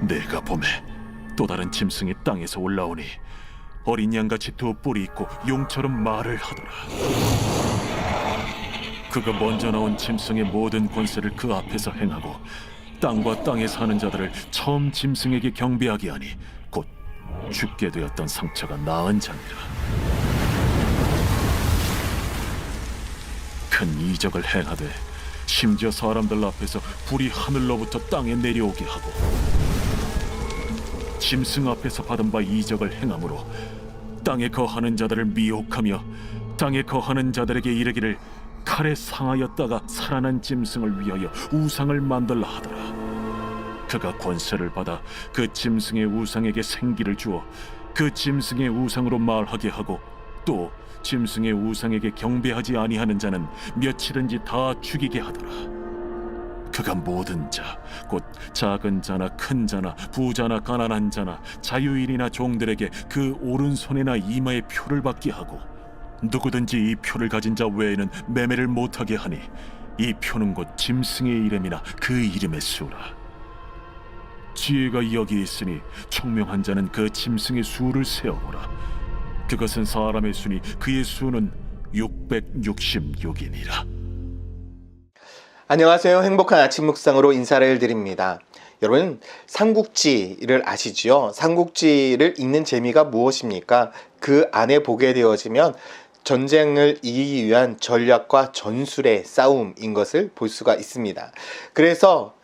내가 보매 또 다른 짐승이 땅에서 올라오니 어린 양같이 두 뿔이 있고 용처럼 말을 하더라. 그가 먼저 나온 짐승의 모든 권세를 그 앞에서 행하고 땅과 땅에 사는 자들을 처음 짐승에게 경배하게 하니 곧 죽게 되었던 상처가 나은 자니라. 큰 이적을 행하되 심지어 사람들 앞에서 불이 하늘로부터 땅에 내려오게 하고 짐승 앞에서 받은 바 이적을 행함으로 땅에 거하는 자들을 미혹하며 땅에 거하는 자들에게 이르기를 칼에 상하였다가 살아난 짐승을 위하여 우상을 만들라 하더라. 그가 권세를 받아 그 짐승의 우상에게 생기를 주어 그 짐승의 우상으로 말하게 하고 또 짐승의 우상에게 경배하지 아니하는 자는 며칠은지 다 죽이게 하더라. 그가 모든 자, 곧 작은 자나 큰 자나 부자나 가난한 자나 자유인이나 종들에게 그 오른손이나 이마에 표를 받게 하고 누구든지 이 표를 가진 자 외에는 매매를 못하게 하니 이 표는 곧 짐승의 이름이나 그 이름의 수라. 지혜가 여기 있으니 총명한 자는 그 짐승의 수를 세어보라. 그것은 사람의 수니 그의 수는 666이니라. 안녕하세요. 행복한 아침 묵상으로 인사를 드립니다. 여러분, 삼국지를 아시지요? 삼국지를 읽는 재미가 무엇입니까? 그 안에 보게 되어지면 전쟁을 이기기 위한 전략과 전술의 싸움인 것을 볼 수가 있습니다. 그래서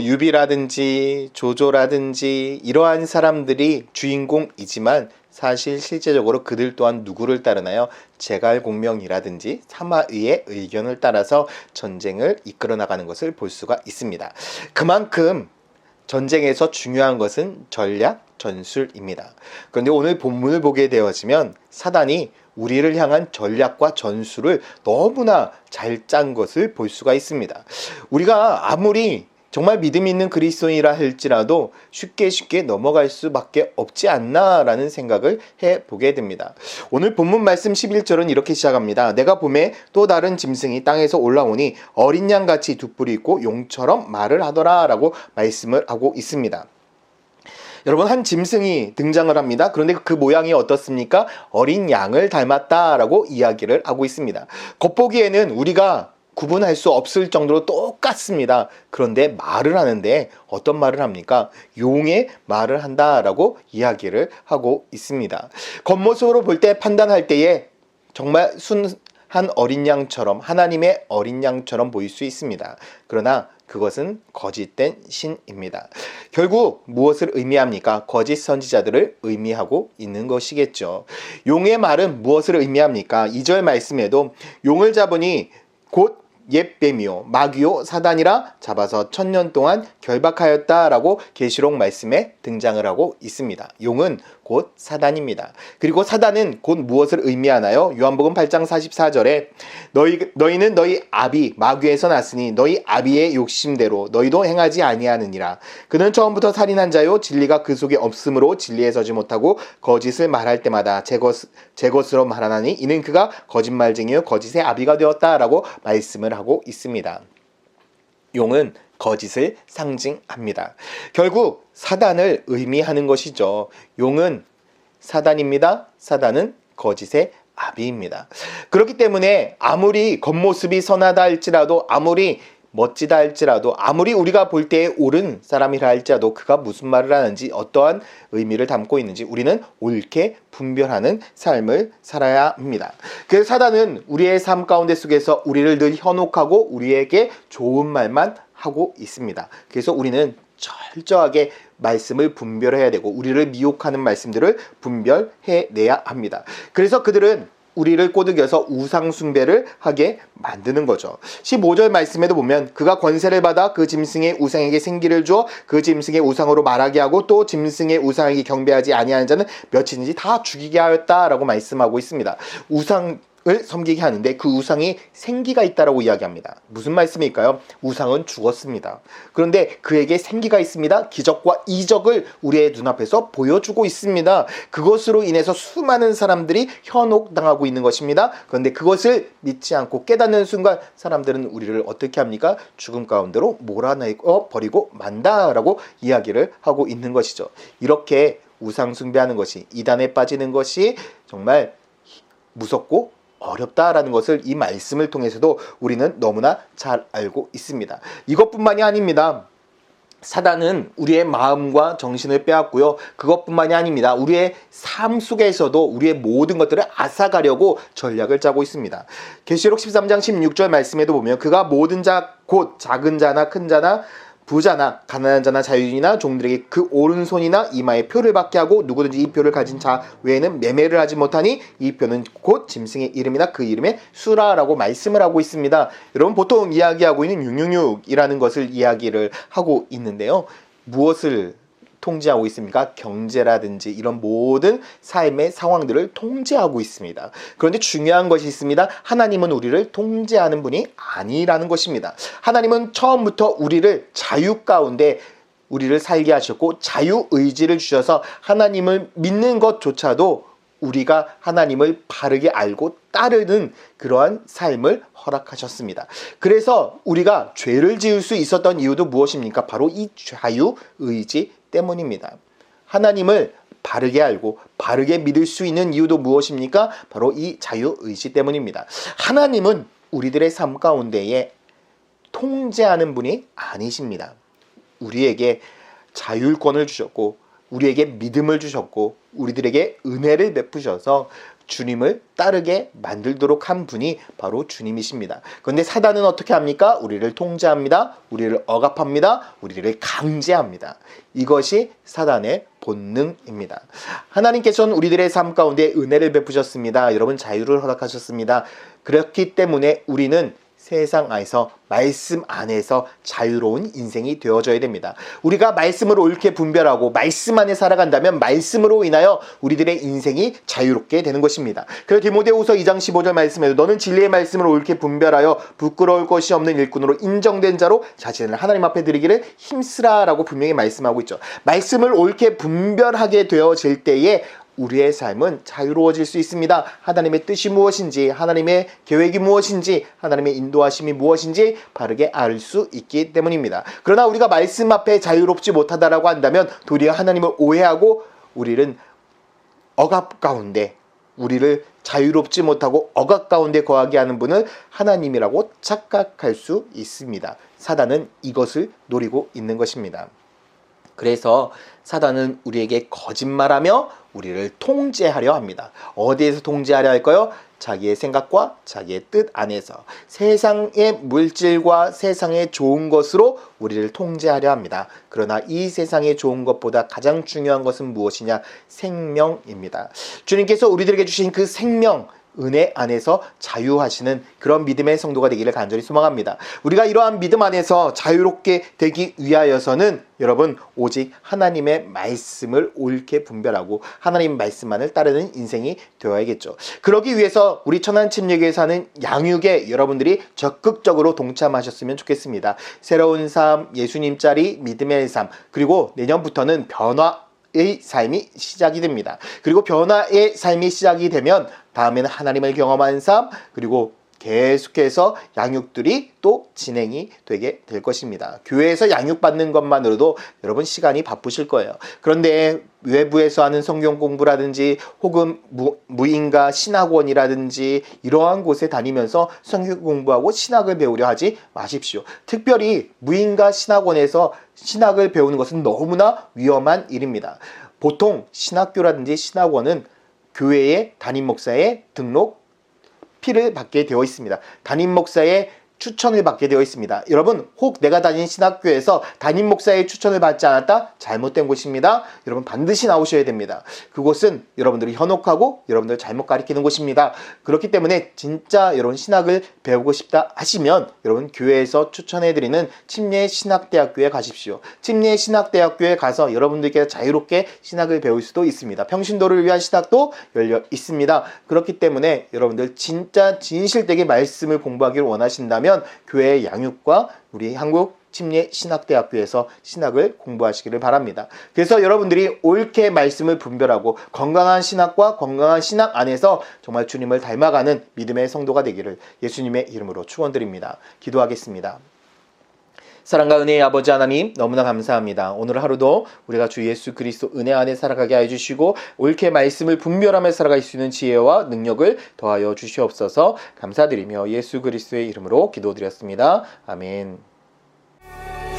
유비라든지 조조라든지 이러한 사람들이 주인공이지만 사실 실제적으로 그들 또한 누구를 따르나요? 제갈공명이라든지 사마의의 의견을 따라서 전쟁을 이끌어 나가는 것을 볼 수가 있습니다. 그만큼 전쟁에서 중요한 것은 전략, 전술입니다. 그런데 오늘 본문을 보게 되어지면 사단이 우리를 향한 전략과 전술을 너무나 잘 짠 것을 볼 수가 있습니다. 우리가 아무리 정말 믿음 있는 그리스도인이라 할지라도 쉽게 넘어갈 수밖에 없지 않나라는 생각을 해보게 됩니다. 오늘 본문 말씀 11절은 이렇게 시작합니다. 내가 보매 또 다른 짐승이 땅에서 올라오니 어린 양같이 두 뿔이 있고 용처럼 말을 하더라 라고 말씀을 하고 있습니다. 여러분, 한 짐승이 등장을 합니다. 그런데 그 모양이 어떻습니까? 어린 양을 닮았다라고 이야기를 하고 있습니다. 겉보기에는 우리가 구분할 수 없을 정도로 똑같습니다. 그런데 말을 하는데 어떤 말을 합니까? 용의 말을 한다라고 이야기를 하고 있습니다. 겉모습으로 볼 때 판단할 때에 정말 순한 어린 양처럼, 하나님의 어린 양처럼 보일 수 있습니다. 그러나 그것은 거짓된 신입니다. 결국 무엇을 의미합니까? 거짓 선지자들을 의미하고 있는 것이겠죠. 용의 말은 무엇을 의미합니까? 2절 말씀에도 용을 잡으니 곧 옛뱀이요 마귀요 사단이라 잡아서 1000년 동안 결박하였다라고 계시록 말씀에 등장을 하고 있습니다. 용은 곧 사단입니다. 그리고 사단은 곧 무엇을 의미하나요? 요한복음 8장 44절에 너희는 너희 아비 마귀에서 났으니 너희 아비의 욕심대로 너희도 행하지 아니하느니라. 그는 처음부터 살인한 자요 진리가 그 속에 없으므로 진리에 서지 못하고 거짓을 말할 때마다 제 것으로 말하나니 이는 그가 거짓말쟁이요 거짓의 아비가 되었다라고 말씀을 하고 있습니다. 용은 거짓을 상징합니다. 결국 사단을 의미하는 것이죠. 용은 사단입니다. 사단은 거짓의 아비입니다. 그렇기 때문에 아무리 겉모습이 선하다 할지라도 아무리 멋지다 할지라도 아무리 우리가 볼 때에 옳은 사람이라 할지라도 그가 무슨 말을 하는지 어떠한 의미를 담고 있는지 우리는 옳게 분별하는 삶을 살아야 합니다. 그래서 사단은 우리의 삶 가운데 속에서 우리를 늘 현혹하고 우리에게 좋은 말만 하고 있습니다. 그래서 우리는 철저하게 말씀을 분별해야 되고 우리를 미혹하는 말씀들을 분별해내야 합니다. 그래서 그들은 우리를 꼬드겨서 우상 숭배를 하게 만드는 거죠. 15절 말씀에도 보면 그가 권세를 받아 그 짐승의 우상에게 생기를 주어 그 짐승의 우상으로 말하게 하고 또 짐승의 우상에게 경배하지 아니하는 자는 며칠인지 다 죽이게 하였다라고 말씀하고 있습니다. 우상은 섬기게 하는데 그 우상이 생기가 있다라고 이야기합니다. 무슨 말씀일까요? 우상은 죽었습니다. 그런데 그에게 생기가 있습니다. 기적과 이적을 우리의 눈앞에서 보여주고 있습니다. 그것으로 인해서 수많은 사람들이 현혹당하고 있는 것입니다. 그런데 그것을 믿지 않고 깨닫는 순간 사람들은 우리를 어떻게 합니까? 죽음 가운데로 몰아내고 버리고 만다라고 이야기를 하고 있는 것이죠. 이렇게 우상 숭배하는 것이, 이단에 빠지는 것이 정말 무섭고 어렵다라는 것을 이 말씀을 통해서도 우리는 너무나 잘 알고 있습니다. 이것뿐만이 아닙니다. 사단은 우리의 마음과 정신을 빼앗고요. 그것뿐만이 아닙니다. 우리의 삶 속에서도 우리의 모든 것들을 앗아가려고 전략을 짜고 있습니다. 계시록 13장 16절 말씀에도 보면 그가 모든 자 곧 작은 자나 큰 자나 부자나 가난한 자나 자유인이나 종들에게 그 오른손이나 이마에 표를 받게 하고 누구든지 이 표를 가진 자 외에는 매매를 하지 못하니 이 표는 곧 짐승의 이름이나 그 이름의 수라라고 말씀을 하고 있습니다. 여러분 보통 이야기하고 있는 666이라는 것을 이야기를 하고 있는데요. 무엇을 통제하고 있습니까? 경제라든지 이런 모든 삶의 상황들을 통제하고 있습니다. 그런데 중요한 것이 있습니다. 하나님은 우리를 통제하는 분이 아니라는 것입니다. 하나님은 처음부터 우리를 자유 가운데 우리를 살게 하셨고 자유의지를 주셔서 하나님을 믿는 것조차도 우리가 하나님을 바르게 알고 따르는 그러한 삶을 허락하셨습니다. 그래서 우리가 죄를 지을 수 있었던 이유도 무엇입니까? 바로 이 자유의지 때문입니다. 하나님을 바르게 알고 바르게 믿을 수 있는 이유도 무엇입니까? 바로 이 자유의지 때문입니다. 하나님은 우리들의 삶 가운데에 통제하는 분이 아니십니다. 우리에게 자율권을 주셨고 우리에게 믿음을 주셨고 우리들에게 은혜를 베푸셔서 주님을 따르게 만들도록 한 분이 바로 주님이십니다. 그런데 사단은 어떻게 합니까? 우리를 통제합니다. 우리를 억압합니다. 우리를 강제합니다. 이것이 사단의 본능입니다. 하나님께서는 우리들의 삶 가운데 은혜를 베푸셨습니다. 여러분 자유를 허락하셨습니다. 그렇기 때문에 우리는 세상 안에서 말씀 안에서 자유로운 인생이 되어져야 됩니다. 우리가 말씀을 옳게 분별하고 말씀 안에 살아간다면 말씀으로 인하여 우리들의 인생이 자유롭게 되는 것입니다. 그래서 디모데후서 2장 15절 말씀에도 너는 진리의 말씀을 옳게 분별하여 부끄러울 것이 없는 일꾼으로 인정된 자로 자신을 하나님 앞에 드리기를 힘쓰라라고 분명히 말씀하고 있죠. 말씀을 옳게 분별하게 되어질 때에 우리의 삶은 자유로워질 수 있습니다. 하나님의 뜻이 무엇인지, 하나님의 계획이 무엇인지, 하나님의 인도하심이 무엇인지 바르게 알 수 있기 때문입니다. 그러나 우리가 말씀 앞에 자유롭지 못하다라고 한다면 도리어 하나님을 오해하고 우리는 억압 가운데, 우리를 자유롭지 못하고 억압 가운데 거하게 하는 분을 하나님이라고 착각할 수 있습니다. 사단은 이것을 노리고 있는 것입니다. 그래서 사단은 우리에게 거짓말하며 우리를 통제하려 합니다. 어디에서 통제하려 할까요? 자기의 생각과 자기의 뜻 안에서 세상의 물질과 세상의 좋은 것으로 우리를 통제하려 합니다. 그러나 이 세상의 좋은 것보다 가장 중요한 것은 무엇이냐? 생명입니다. 주님께서 우리들에게 주신 그 생명, 은혜 안에서 자유하시는 그런 믿음의 성도가 되기를 간절히 소망합니다. 우리가 이러한 믿음 안에서 자유롭게 되기 위하여서는 여러분 오직 하나님의 말씀을 옳게 분별하고 하나님 말씀만을 따르는 인생이 되어야겠죠. 그러기 위해서 우리 천안침례교회에서 하는 양육에 여러분들이 적극적으로 동참하셨으면 좋겠습니다. 새로운 삶, 예수님 자리, 믿음의 삶, 그리고 내년부터는 변화의 삶이 시작이 됩니다. 그리고 변화의 삶이 시작이 되면 다음에는 하나님을 경험한 삶, 그리고 계속해서 양육들이 또 진행이 되게 될 것입니다. 교회에서 양육받는 것만으로도 여러분 시간이 바쁘실 거예요. 그런데 외부에서 하는 성경 공부라든지 혹은 무인가 신학원이라든지 이러한 곳에 다니면서 성경 공부하고 신학을 배우려 하지 마십시오. 특별히 무인가 신학원에서 신학을 배우는 것은 너무나 위험한 일입니다. 보통 신학교라든지 신학원은 교회의 담임 목사의 등록 피를 받게 되어 있습니다. 담임 목사의 추천을 받게 되어 있습니다. 여러분, 혹 내가 다닌 신학교에서 담임 목사의 추천을 받지 않았다? 잘못된 곳입니다. 여러분 반드시 나오셔야 됩니다. 그곳은 여러분들이 현혹하고 여러분들 잘못 가리키는 곳입니다. 그렇기 때문에 진짜 여러분 신학을 배우고 싶다 하시면 여러분 교회에서 추천해드리는 침례신학대학교에 가십시오. 침례신학대학교에 가서 여러분들께 자유롭게 신학을 배울 수도 있습니다. 평신도를 위한 신학도 열려 있습니다. 그렇기 때문에 여러분들 진짜 진실되게 말씀을 공부하기를 원하신다면 교회의 양육과 우리 한국 침례신학대학교에서 신학을 공부하시기를 바랍니다. 그래서 여러분들이 옳게 말씀을 분별하고 건강한 신학과 건강한 신학 안에서 정말 주님을 닮아가는 믿음의 성도가 되기를 예수님의 이름으로 축원드립니다. 기도하겠습니다. 사랑과 은혜의 아버지 하나님, 너무나 감사합니다. 오늘 하루도 우리가 주 예수 그리스도 은혜 안에 살아가게 하여 주시고 옳게 말씀을 분별하며 살아갈 수 있는 지혜와 능력을 더하여 주시옵소서. 감사드리며 예수 그리스도의 이름으로 기도드렸습니다. 아멘.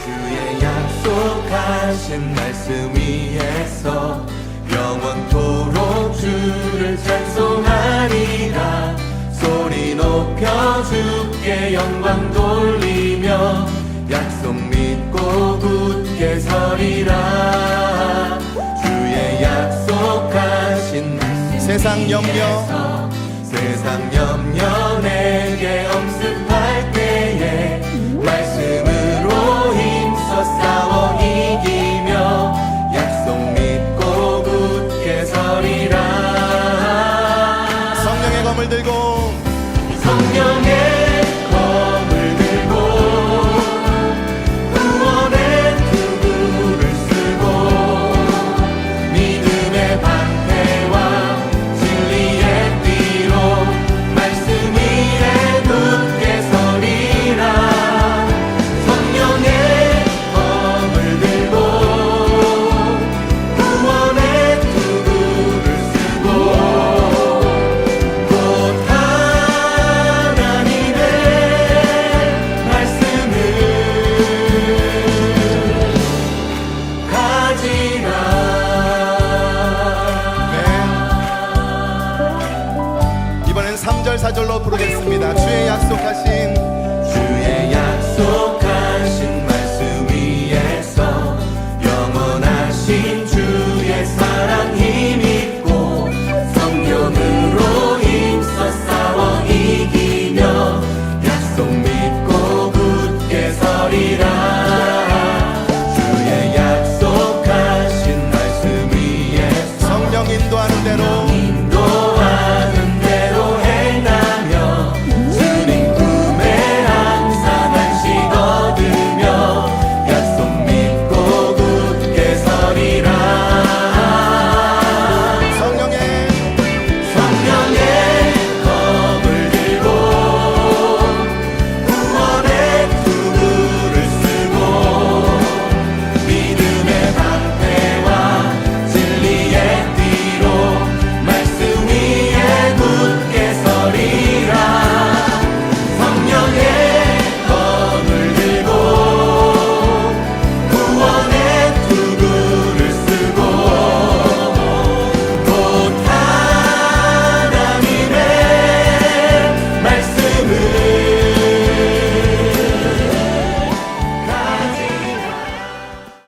주의 약속하신 말씀 위에서 영원토록 주를 찬송하리라. 소리 높여 주께 영광 돌리며 약속 믿고 굳게 서리라. 주의 약속하신 말씀 세상 염려